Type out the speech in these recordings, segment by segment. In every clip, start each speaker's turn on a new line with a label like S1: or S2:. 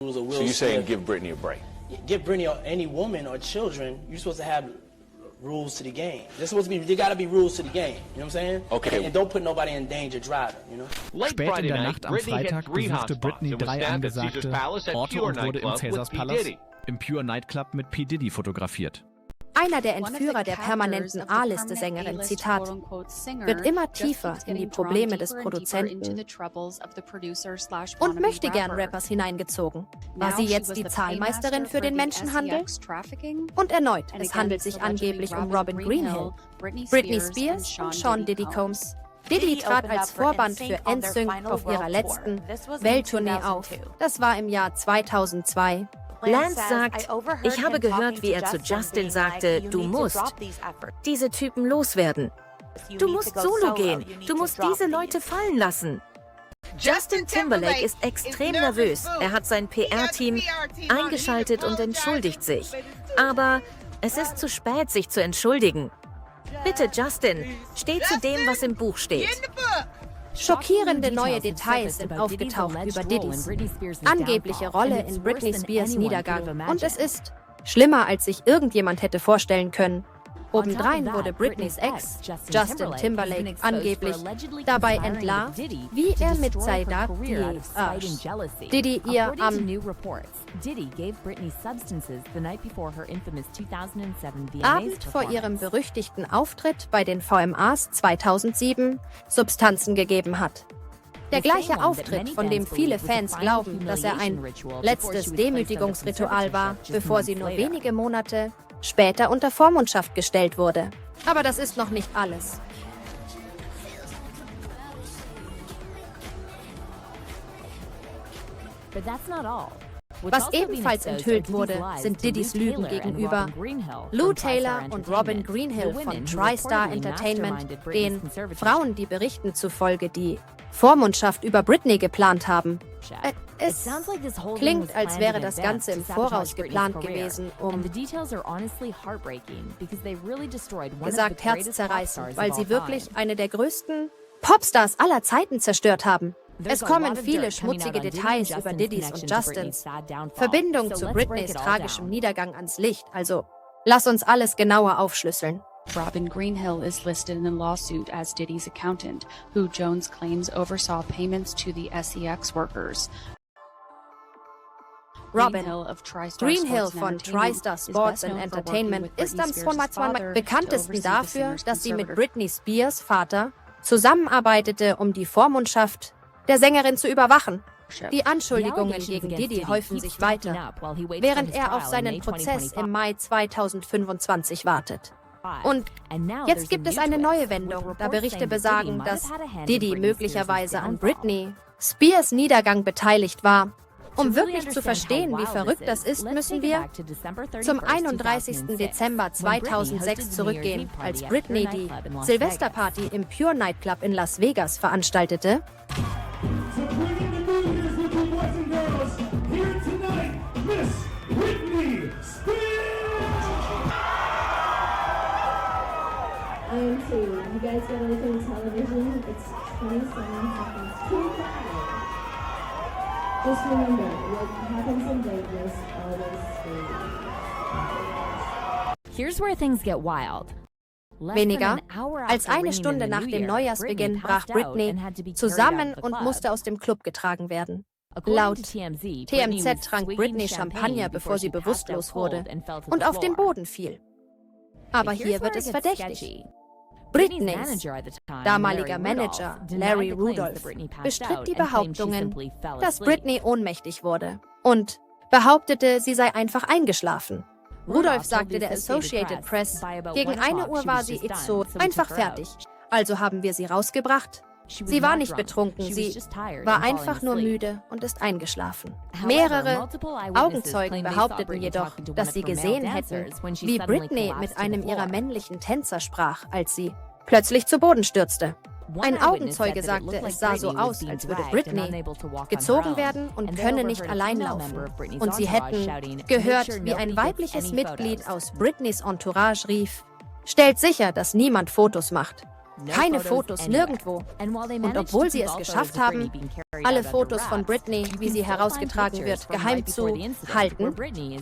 S1: So you're saying give Britney a break?
S2: Give Britney or any woman or children, you're supposed to have rules to the game. There's supposed to be, there gotta be rules to the game. You know what I'm saying?
S1: Okay.
S2: And don't put nobody in danger driving, you know?
S3: Spät in der Nacht am Freitag besuchte Britney 3 angesagte Orte und wurde im Caesars Palace im Pure Nightclub mit P. Diddy fotografiert.
S4: Einer der Entführer der permanenten A-Liste-Sängerin, Zitat, wird immer tiefer in die Probleme des Produzenten und möchte gern Rappers hineingezogen. War sie jetzt die Zahlmeisterin für den Menschenhandel? Und erneut, es handelt sich angeblich um Robin Greenhill, Britney Spears und Sean Diddy Combs. Diddy trat als Vorband für Enthüllungen auf ihrer letzten Welttournee auf. Das war im Jahr 2002.
S5: Lance sagt, ich habe gehört, wie er zu Justin sagte, du musst diese Typen loswerden. Du musst solo gehen. Du musst diese Leute fallen lassen. Justin Timberlake ist extrem nervös. Er hat sein PR-Team eingeschaltet und entschuldigt sich. Aber es ist zu spät, sich zu entschuldigen. Bitte, Justin, steh zu dem, was im Buch steht.
S4: Schockierende neue Details sind aufgetaucht über Diddys angebliche Rolle in Britney Spears Niedergang. Und es ist schlimmer, als sich irgendjemand hätte vorstellen können. Obendrein wurde Britneys Ex, Justin Timberlake, angeblich dabei entlarvt, wie er mit Seite der Diddy ihr am Abend vor ihrem berüchtigten Auftritt bei den VMAs 2007 Substanzen gegeben hat. Der gleiche Auftritt, von dem viele Fans glauben, dass er ein letztes Demütigungsritual war, bevor sie nur wenige Monate später unter Vormundschaft gestellt wurde. Aber das ist noch nicht alles. Was ebenfalls enthüllt wurde, sind Diddys Lügen gegenüber Lou Taylor und Robin Greenhill von TriStar Entertainment, den Frauen, die Berichten zufolge die Vormundschaft über Britney geplant haben. Es klingt, als wäre das Ganze im Voraus geplant gewesen, gesagt herzzerreißend, weil sie wirklich eine der größten Popstars aller Zeiten zerstört haben. Es kommen viele schmutzige Details über Diddys und Justins Verbindung zu Britneys tragischem Niedergang ans Licht, also lass uns alles genauer aufschlüsseln.
S6: Robin Greenhill is listed in the lawsuit as Diddy's accountant, who Jones claims oversaw payments to the SEX workers.
S4: Robin Greenhill von TriStar Sports and Entertainment ist am bekanntesten dafür, dass sie mit Britney Spears Vater zusammenarbeitete, um die Vormundschaft der Sängerin zu überwachen. Die Anschuldigungen gegen Diddy häufen sich weiter, während er auf seinen Prozess im Mai 2025 wartet. Und jetzt gibt es eine neue Wendung, da Berichte besagen, dass Diddy möglicherweise an Britney Spears Niedergang beteiligt war. Um wirklich zu verstehen, wie verrückt das ist, müssen wir zum 31. Dezember 2006 zurückgehen, als Britney die Silvesterparty im Pure Nightclub in Las Vegas veranstaltete. You guys got anything on television? It's 27 seconds to die. Just remember, what happens in Vegas always stays.
S7: Here's where things get wild.
S4: Weniger als eine Stunde nach dem Neujahrsbeginn brach Britney zusammen und musste aus dem Club getragen werden. Laut TMZ trank Britney Champagner, bevor sie bewusstlos wurde und auf den Boden fiel. Aber hier wird es verdächtig. Britneys damaliger Manager, Larry Rudolph, bestritt die Behauptungen, dass Britney ohnmächtig wurde und behauptete, sie sei einfach eingeschlafen. Rudolph sagte der Associated Press, gegen 1 Uhr war sie einfach fertig. Also haben wir sie rausgebracht. Sie war nicht betrunken, sie war einfach nur müde und ist eingeschlafen. Mehrere Augenzeugen behaupteten jedoch, dass sie gesehen hätten, wie Britney mit einem ihrer männlichen Tänzer sprach, als sie plötzlich zu Boden stürzte. Ein Augenzeuge sagte, es sah so aus, als würde Britney gezogen werden und könne nicht allein laufen. Und sie hätten gehört, wie ein weibliches Mitglied aus Britneys Entourage rief, stellt sicher, dass niemand Fotos macht. Keine Fotos nirgendwo. Und obwohl sie es geschafft haben, alle Fotos von Britney, wie sie herausgetragen wird, geheim zu halten,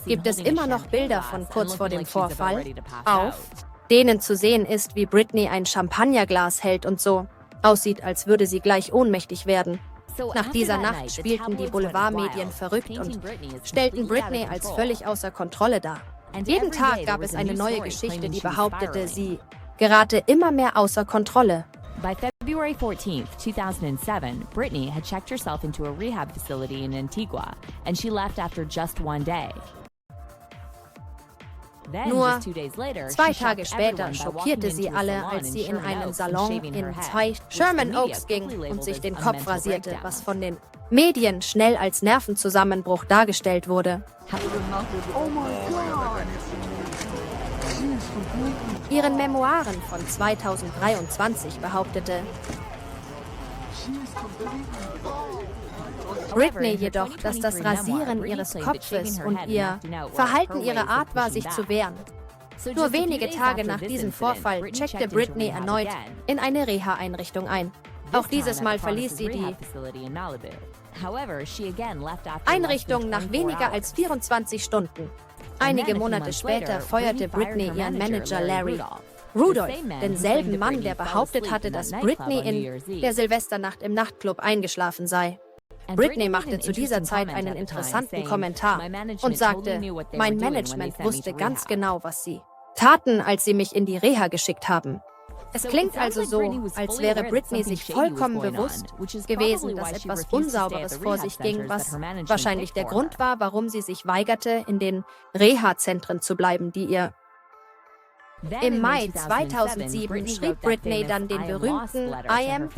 S4: gibt es immer noch Bilder von kurz vor dem Vorfall, auf denen zu sehen ist, wie Britney ein Champagnerglas hält und so aussieht, als würde sie gleich ohnmächtig werden. Nach dieser Nacht spielten die Boulevardmedien verrückt und stellten Britney als völlig außer Kontrolle dar. Jeden Tag gab es eine neue Geschichte, die behauptete, sie gerate immer mehr außer Kontrolle.
S7: By February 14, 2007, Britney had checked herself into a rehab facility in Antigua, and she left after just one day.
S4: Nur 2 Tage später schockierte sie alle, als sie in einen Salon in Sherman Oaks ging und sich den Kopf rasierte, was von den Medien schnell als Nervenzusammenbruch dargestellt wurde. Ihren Memoiren von 2023 behauptete Britney jedoch, dass das Rasieren ihres Kopfes und ihr Verhalten ihre Art war, sich zu wehren. Nur wenige Tage nach diesem Vorfall checkte Britney erneut in eine Reha-Einrichtung ein. Auch dieses Mal verließ sie die Einrichtung nach weniger als 24 Stunden. Einige Monate später feuerte Britney ihren Manager Larry Rudolph, denselben Mann, der behauptet hatte, dass Britney in der Silvesternacht im Nachtclub eingeschlafen sei. Britney machte zu dieser Zeit einen interessanten Kommentar und sagte, mein Management wusste ganz genau, was sie taten, als sie mich in die Reha geschickt haben. Es klingt also so, als wäre Britney sich vollkommen bewusst gewesen, dass etwas Unsauberes vor sich ging, was wahrscheinlich der Grund war, warum sie sich weigerte, in den Reha-Zentren zu bleiben, die ihr... Im Mai 2007 schrieb Britney dann den berühmten I Am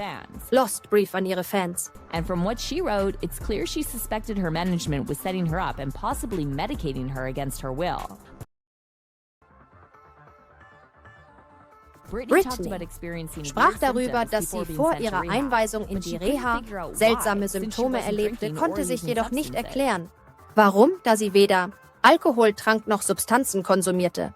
S4: Lost Brief an ihre Fans.
S7: And from what she wrote, it's clear she suspected her management was setting her up and possibly medicating her against her will.
S4: Britney sprach darüber, dass sie vor ihrer Einweisung in die Reha seltsame Symptome erlebte, konnte sich jedoch nicht erklären. Warum? Da sie weder Alkohol trank noch Substanzen konsumierte.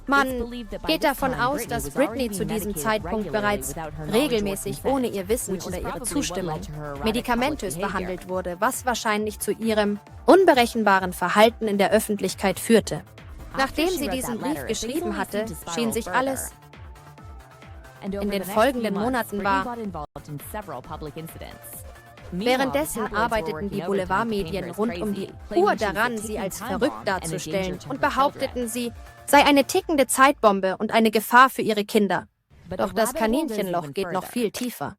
S4: Man geht davon aus, dass Britney zu diesem Zeitpunkt bereits regelmäßig ohne ihr Wissen oder ihre Zustimmung medikamentös behandelt wurde, was wahrscheinlich zu ihrem unberechenbaren Verhalten in der Öffentlichkeit führte. Nachdem sie diesen Brief geschrieben hatte, schien sich alles in den folgenden Monaten war. Währenddessen arbeiteten die Boulevardmedien rund um die Uhr daran, sie als verrückt darzustellen und behaupteten, sie sei eine tickende Zeitbombe und eine Gefahr für ihre Kinder. Doch das Kaninchenloch geht noch viel tiefer.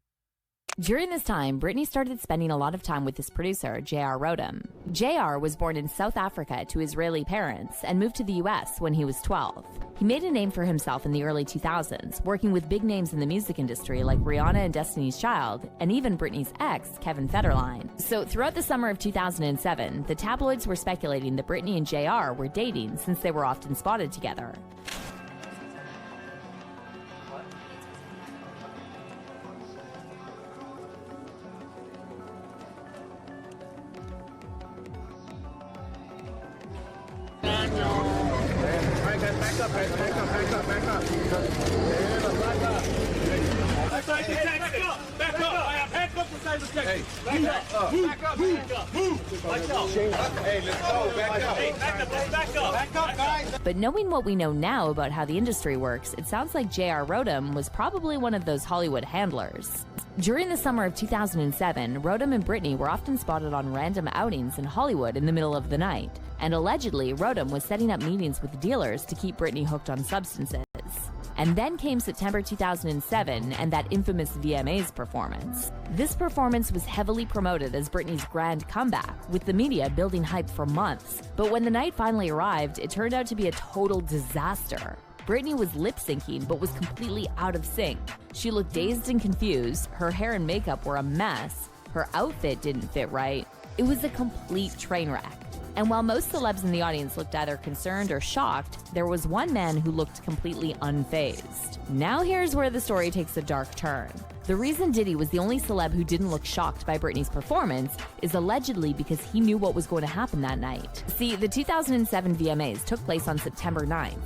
S7: During this time, Britney started spending a lot of time with his producer, J.R. Rodham. J.R. was born in South Africa to Israeli parents and moved to the U.S. when he was 12. He made a name for himself in the early 2000s, working with big names in the music industry like Rihanna and Destiny's Child, and even Britney's ex, Kevin Federline. So throughout the summer of 2007, the tabloids were speculating that Britney and J.R. were dating since they were often spotted together. But knowing what we know now about how the industry works, it sounds like J.R. Rodham was probably one of those Hollywood handlers. During the summer of 2007, Rodham and Britney were often spotted on random outings in Hollywood in the middle of the night. And allegedly, Rodham was setting up meetings with dealers to keep Britney hooked on substances. And then came September 2007 and that infamous VMAs performance. This performance was heavily promoted as Britney's grand comeback, with the media building hype for months. But when the night finally arrived, it turned out to be a total disaster. Britney was lip-syncing but was completely out of sync. She looked dazed and confused, her hair and makeup were a mess, her outfit didn't fit right. It was a complete train wreck. And while most celebs in the audience looked either concerned or shocked, there was one man who looked completely unfazed. Now here's where the story takes a dark turn. The reason Diddy was the only celeb who didn't look shocked by Britney's performance is allegedly because he knew what was going to happen that night. See, the 2007 VMAs took place on September 9th.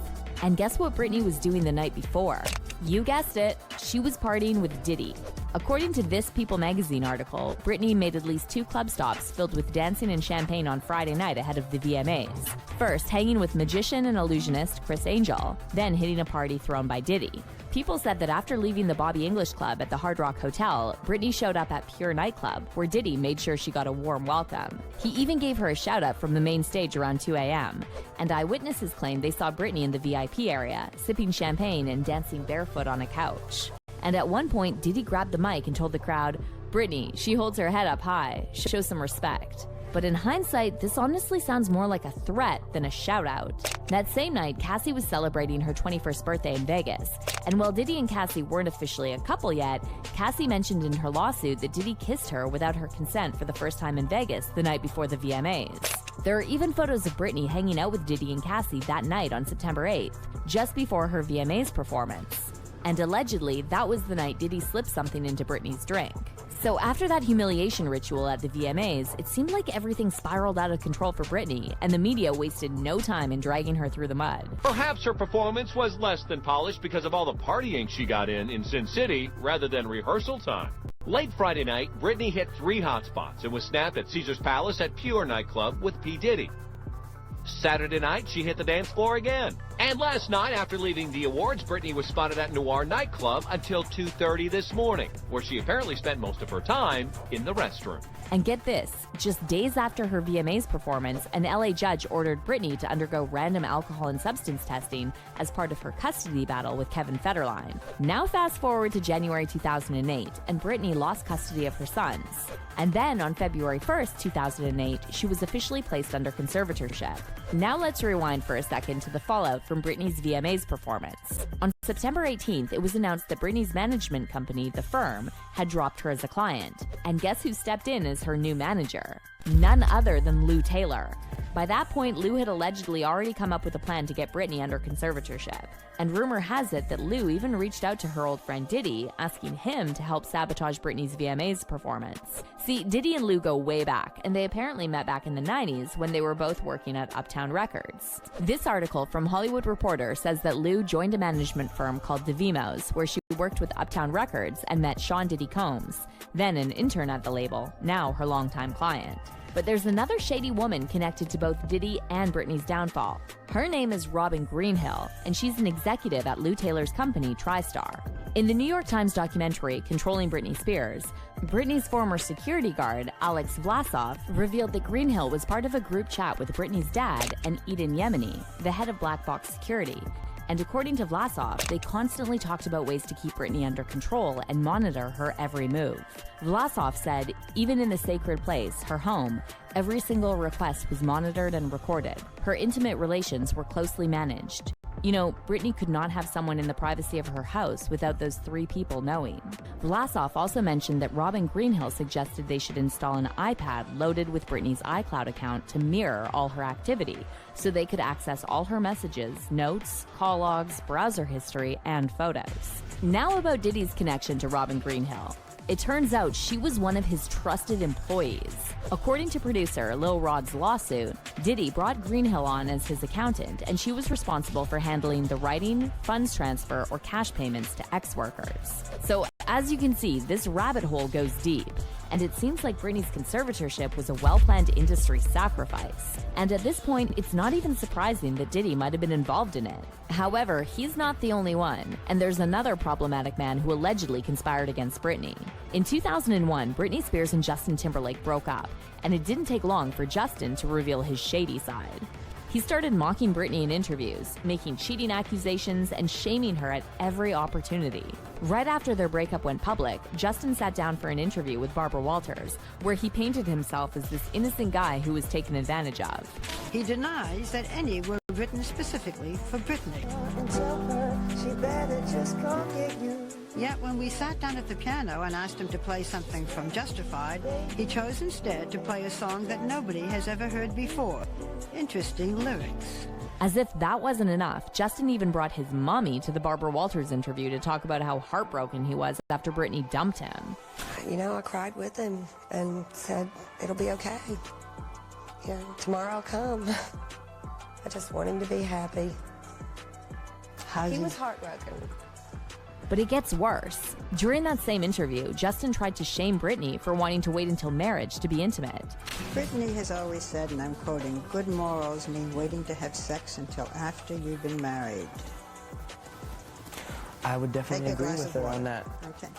S7: And guess what Britney was doing the night before? You guessed it, she was partying with Diddy. According to this People magazine article, Britney made at least 2 club stops filled with dancing and champagne on Friday night ahead of the VMAs. First, hanging with magician and illusionist Criss Angel, then hitting a party thrown by Diddy. People said that after leaving the Bobby English Club at the Hard Rock Hotel, Britney showed up at Pure nightclub, where Diddy made sure she got a warm welcome. He even gave her a shout-out from the main stage around 2 a.m., and eyewitnesses claimed they saw Britney in the VIP area, sipping champagne and dancing barefoot on a couch. And at one point, Diddy grabbed the mic and told the crowd, "Britney, she holds her head up high, show some respect." But in hindsight, this honestly sounds more like a threat than a shout-out. That same night, Cassie was celebrating her 21st birthday in Vegas. And while Diddy and Cassie weren't officially a couple yet, Cassie mentioned in her lawsuit that Diddy kissed her without her consent for the first time in Vegas the night before the VMAs. There are even photos of Britney hanging out with Diddy and Cassie that night on September 8th, just before her VMAs performance. And allegedly, that was the night Diddy slipped something into Britney's drink. So after that humiliation ritual at the VMAs, it seemed like everything spiraled out of control for Britney, and the media wasted no time in dragging her through the mud.
S8: Perhaps her performance was less than polished because of all the partying she got in Sin City, rather than rehearsal time. Late Friday night, Britney hit 3 hotspots and was snapped at Caesar's Palace at Pure nightclub with P. Diddy. Saturday night, she hit the dance floor again. And last night, after leaving the awards, Britney was spotted at Noir nightclub until 2:30 this morning, where she apparently spent most of her time in the restroom.
S7: And get this, just days after her VMAs performance, an LA judge ordered Britney to undergo random alcohol and substance testing as part of her custody battle with Kevin Federline. Now fast forward to January 2008, and Britney lost custody of her sons. And then on February 1st, 2008, she was officially placed under conservatorship. Now let's rewind for a second to the fallout from Britney's VMAs performance. On September 18th, it was announced that Britney's management company, The Firm, had dropped her as a client. And guess who stepped in as her new manager? None other than Lou Taylor. By that point, Lou had allegedly already come up with a plan to get Britney under conservatorship. And rumor has it that Lou even reached out to her old friend Diddy, asking him to help sabotage Britney's VMAs performance. See, Diddy and Lou go way back, and they apparently met back in the 90s when they were both working at Uptown Records. This article from Hollywood Reporter says that Lou joined a management firm called the VMAs, where she worked with Uptown Records and met Sean Diddy Combs, then an intern at the label, now her longtime client. But there's another shady woman connected to both Diddy and Britney's downfall. Her name is Robin Greenhill, and she's an executive at Lou Taylor's company, TriStar. In the New York Times documentary, Controlling Britney Spears, Britney's former security guard, Alex Vlasov, revealed that Greenhill was part of a group chat with Britney's dad and Eden Yemeni, the head of Black Box Security. And according to Vlasov, they constantly talked about ways to keep Britney under control and monitor her every move. Vlasov said, even in the sacred place, her home, every single request was monitored and recorded. Her intimate relations were closely managed. You know, Britney could not have someone in the privacy of her house without those 3 people knowing. Vlasov also mentioned that Robin Greenhill suggested they should install an iPad loaded with Britney's iCloud account to mirror all her activity, so they could access all her messages, notes, call logs, browser history, and photos. Now about Diddy's connection to Robin Greenhill. It turns out she was one of his trusted employees. According to producer Lil Rod's lawsuit, Diddy brought Greenhill on as his accountant, and she was responsible for handling the writing, funds transfer, or cash payments to ex-workers. So, as you can see, this rabbit hole goes deep. And it seems like Britney's conservatorship was a well-planned industry sacrifice. And at this point, it's not even surprising that Diddy might have been involved in it. However, he's not the only one, and there's another problematic man who allegedly conspired against Britney. In 2001, Britney Spears and Justin Timberlake broke up, and it didn't take long for Justin to reveal his shady side. He started mocking Britney in interviews, making cheating accusations, and shaming her at every opportunity. Right after their breakup went public, Justin sat down for an interview with Barbara Walters, where he painted himself as this innocent guy who was taken advantage of.
S9: He denies that any were written specifically for Britney. Yet when we sat down at the piano and asked him to play something from Justified, he chose instead to play a song that nobody has ever heard before. Interesting lyrics.
S7: As if that wasn't enough, Justin even brought his mommy to the Barbara Walters interview to talk about how heartbroken he was after Britney dumped him.
S10: You know, I cried with him and said, it'll be okay. You know, tomorrow I'll come. I just want him to be happy. He was heartbroken.
S7: But it gets worse. During that same interview, Justin tried to shame Britney for wanting to wait until marriage to be intimate.
S9: Britney has always said, and I'm quoting, good morals mean waiting to have sex until after you've been married.
S11: I would definitely agree with her on that.
S9: Okay.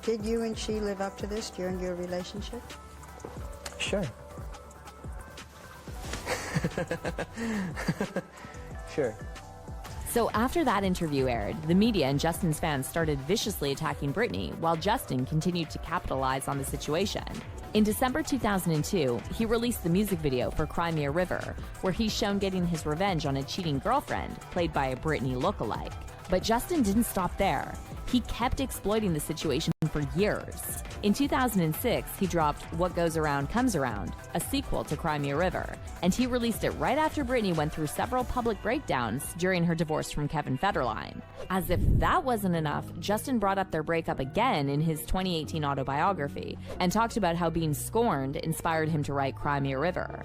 S9: Did you and she live up to this during your relationship?
S11: Sure. Sure.
S7: So after that interview aired, the media and Justin's fans started viciously attacking Britney, while Justin continued to capitalize on the situation. In December 2002, he released the music video for Cry Me a River, where he's shown getting his revenge on a cheating girlfriend, played by a Britney lookalike. But Justin didn't stop there. He kept exploiting the situation for years. In 2006, he dropped What Goes Around Comes Around, a sequel to Cry Me a River, and he released it right after Britney went through several public breakdowns during her divorce from Kevin Federline. As if that wasn't enough, Justin brought up their breakup again in his 2018 autobiography and talked about how being scorned inspired him to write Cry Me a River.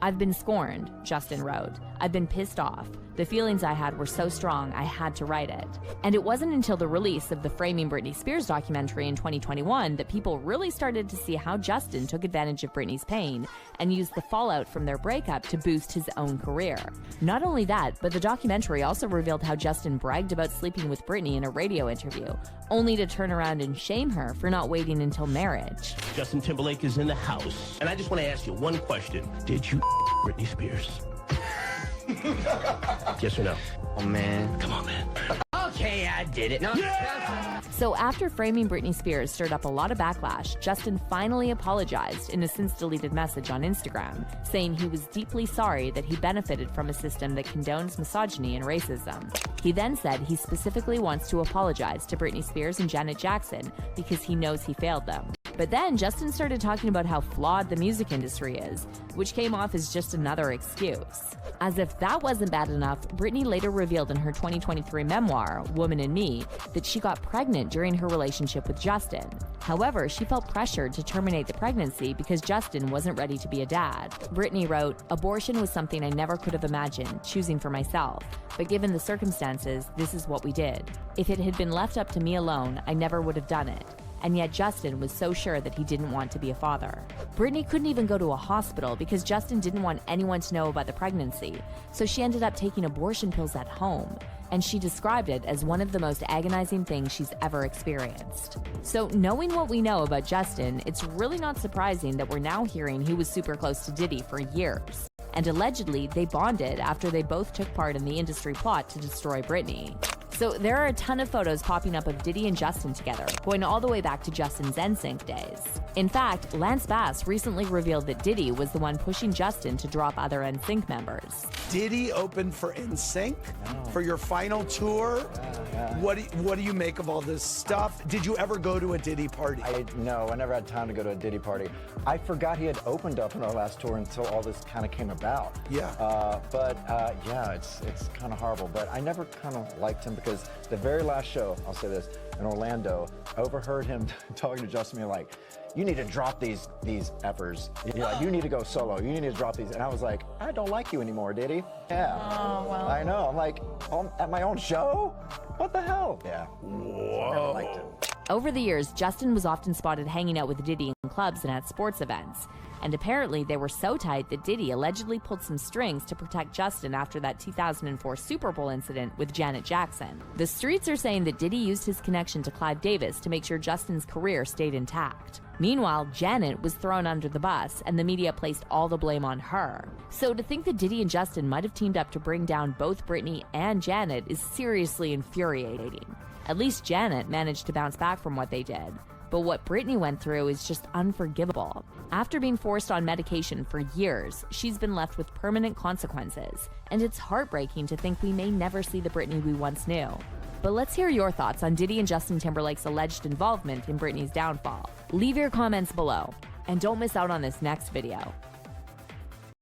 S7: I've been scorned, Justin wrote. I've been pissed off. The feelings I had were so strong, I had to write it. And it wasn't until the release of the Framing Britney Spears documentary in 2021 that people really started to see how Justin took advantage of Britney's pain and used the fallout from their breakup to boost his own career. Not only that, but the documentary also revealed how Justin bragged about sleeping with Britney in a radio interview, only to turn around and shame her for not waiting until marriage.
S12: Justin Timberlake is in the house, and I just want to ask you one question. Did you Britney Spears? Yes or no?
S11: Oh, man.
S12: Come on, man.
S11: Okay, I did it. No. Yeah!
S7: So after Framing Britney Spears stirred up a lot of backlash, Justin finally apologized in a since-deleted message on Instagram, saying he was deeply sorry that he benefited from a system that condones misogyny and racism. He then said he specifically wants to apologize to Britney Spears and Janet Jackson because he knows he failed them. But then Justin started talking about how flawed the music industry is, which came off as just another excuse. As if that wasn't bad enough, Britney later revealed in her 2023 memoir, Woman in Me, that she got pregnant during her relationship with Justin. However, she felt pressured to terminate the pregnancy because Justin wasn't ready to be a dad. Britney wrote, "Abortion was something I never could have imagined, choosing for myself. But given the circumstances, this is what we did. If it had been left up to me alone, I never would have done it. And yet Justin was so sure that he didn't want to be a father." Britney couldn't even go to a hospital because Justin didn't want anyone to know about the pregnancy, so she ended up taking abortion pills at home, and she described it as one of the most agonizing things she's ever experienced. So knowing what we know about Justin, it's really not surprising that we're now hearing he was super close to Diddy for years. And allegedly, they bonded after they both took part in the industry plot to destroy Britney. So there are a ton of photos popping up of Diddy and Justin together, going all the way back to Justin's NSYNC days. In fact, Lance Bass recently revealed that Diddy was the one pushing Justin to drop other NSYNC members.
S13: Diddy opened for NSYNC for your final tour. What do you make of all this stuff? Did you ever go to a Diddy party?
S14: No, I never had time to go to a Diddy party. I forgot he had opened up on our last tour until all this kind of came about.
S13: Yeah.
S14: Yeah, it's kind of horrible. But I never kind of liked him because the very last show, I'll say this, in Orlando, I overheard him talking to Justin, being like, "You need to drop these effers. You need to go solo. You need to drop these." And I was like, "I don't like you anymore, Diddy." Yeah.
S7: Oh, well.
S14: I know. I'm like, at my own show? What the hell? Yeah.
S13: Whoa.
S14: I never liked him.
S7: Over the years, Justin was often spotted hanging out with Diddy in clubs and at sports events. And apparently they were so tight that Diddy allegedly pulled some strings to protect Justin after that 2004 Super Bowl incident with Janet Jackson. The streets are saying that Diddy used his connection to Clive Davis to make sure Justin's career stayed intact. Meanwhile, Janet was thrown under the bus, and the media placed all the blame on her. So to think that Diddy and Justin might have teamed up to bring down both Britney and Janet is seriously infuriating. At least Janet managed to bounce back from what they did. But what Britney went through is just unforgivable. After being forced on medication for years, she's been left with permanent consequences, and it's heartbreaking to think we may never see the Britney we once knew. But let's hear your thoughts on Diddy and Justin Timberlake's alleged involvement in Britney's downfall. Leave your comments below, and don't miss out on this next video.